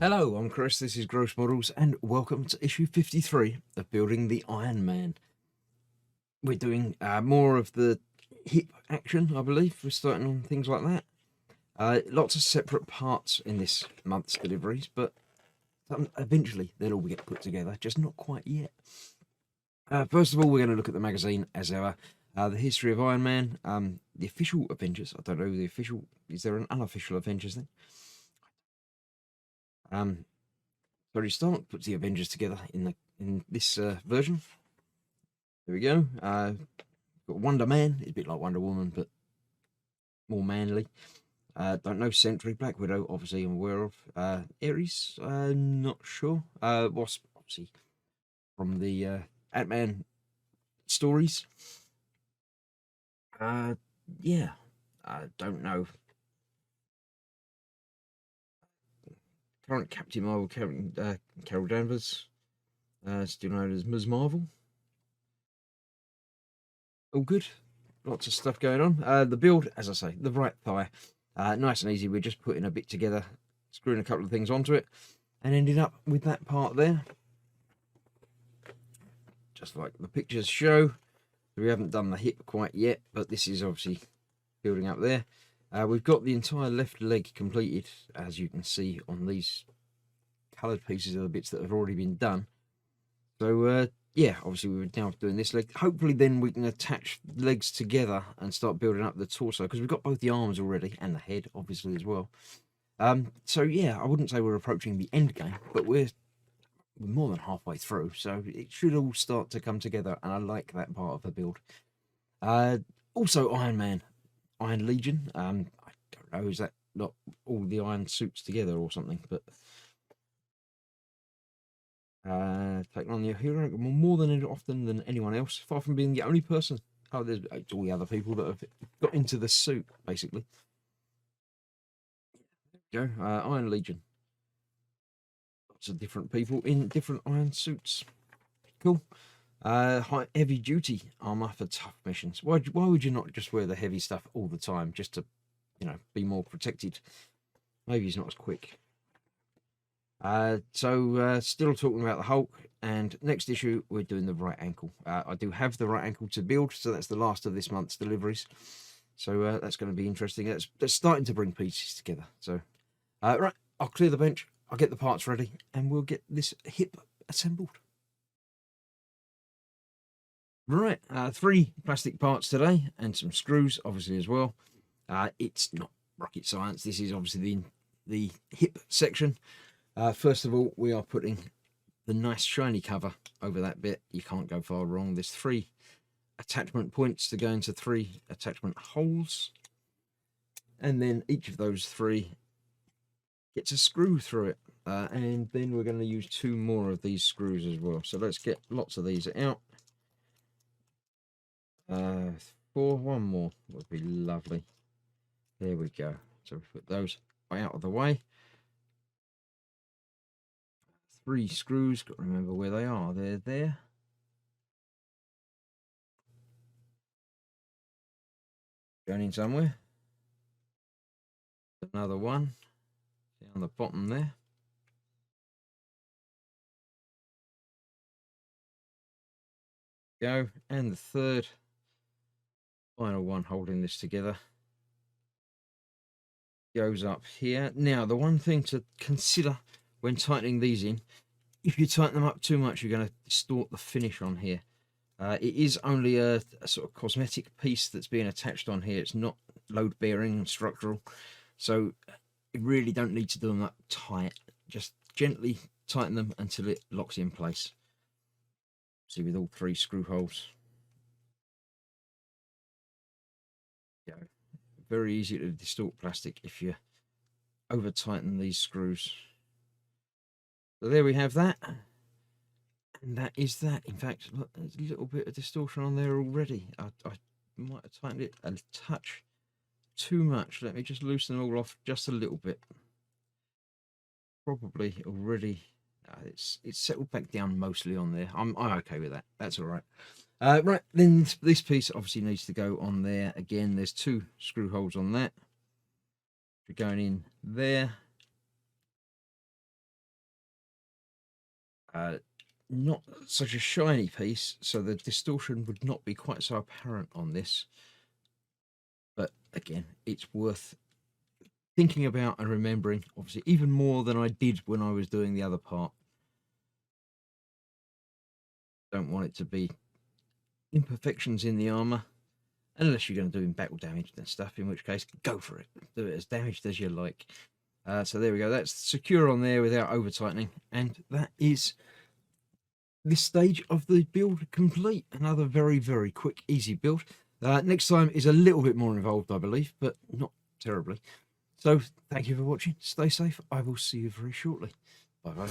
Hello, I'm Chris, this is Gross Models, and welcome to issue 53 of Building the Ironman. We're doing more of the hip action, I believe. We're starting on things like that. Lots of separate parts in this month's deliveries, but eventually they'll all get put together, just not quite yet. First of all, we're going to look at the magazine as ever. The history of Iron Man, the official Avengers. I don't know the official. Is there an unofficial Avengers then? Tony Stark puts the Avengers together in this version. There we go. Got Wonder Man. It's a bit like Wonder Woman, but more manly. Don't know Sentry, Black Widow. Obviously, I'm aware of. Ares. Not sure. Wasp. Obviously, from the Ant-Man stories. Yeah. I don't know. Current Captain Marvel, Carol Danvers. Still known as Ms. Marvel. All good. Lots of stuff going on. The build, as I say, the right thigh. Nice and easy. We're just putting a bit together, screwing a couple of things onto it, and ended up with that part there. Just like the pictures show. We haven't done the hip quite yet, but this is obviously building up there. We've got the entire left leg completed, as you can see on these coloured pieces of the bits that have already been done. So, yeah, obviously we're now doing this leg. Hopefully then we can attach legs together and start building up the torso, because we've got both the arms already and the head, obviously, as well. So, yeah, I wouldn't say we're approaching the end game, but we're more than halfway through, so it should all start to come together, and I like that part of the build. Also, Iron Man, Iron Legion. I don't know, is that not all the iron suits together or something? But taking on the hero more than often than anyone else, far from being the only person. Oh, there's all the other people that have got into the suit, basically. Go, Iron Legion. Lots of different people in different iron suits. Cool. High heavy duty armor for tough missions. Why would you not just wear the heavy stuff all the time, just to, be more protected? Maybe he's not as quick. Still talking about the Hulk, and next issue we're doing the right ankle. I do have the right ankle to build, so that's the last of this month's deliveries. So that's going to be interesting. That's starting to bring pieces together. So right, I'll clear the bench, I'll get the parts ready, and we'll get this hip assembled. Right, 3 plastic parts today, and some screws, obviously, as well. It's not rocket science. This is obviously the hip section. First of all, we are putting the nice shiny cover over that bit. You can't go far wrong. There's 3 attachment points to go into 3 attachment holes, and then each of those 3 gets a screw through it. And then we're going to use 2 more of these screws as well. So let's get lots of these out. 1 more would be lovely. There we go. So we put those out of the way. 3 screws, got to remember where they are. They're there. Going in somewhere. Another one down the bottom there. Go. And the third, final one holding this together, goes up here. Now, the one thing to consider when tightening these in, if you tighten them up too much, you're going to distort the finish on here. It is only a sort of cosmetic piece that's being attached on here. It's not load bearing and structural. So you really don't need to do them that tight. Just gently tighten them until it locks in place. See, with all 3 screw holes. Yeah, very easy to distort plastic if you over tighten these screws. So there we have that. And that is that. In fact, look, there's a little bit of distortion on there already. I might have tightened it a touch too much. Let me just loosen them all off just a little bit. Probably already, it's settled back down mostly on there. I'm okay with that. That's all right. Right, then this piece obviously needs to go on there. Again, there's 2 screw holes on that. We're going in there. not such a shiny piece, so the distortion would not be quite so apparent on this. But again, it's worth thinking about and remembering, obviously, even more than I did when I was doing the other part. Don't want it to be imperfections in the armor, unless you're going to do battle damage and stuff, in which case, go for it. Do it as damaged as you like. So there we go. That's secure on there without over tightening, and that is this stage of the build complete. Another very, very quick, easy build. Next time is a little bit more involved, I believe, but not terribly. So thank you for watching. Stay safe. I will see you very shortly. Bye bye.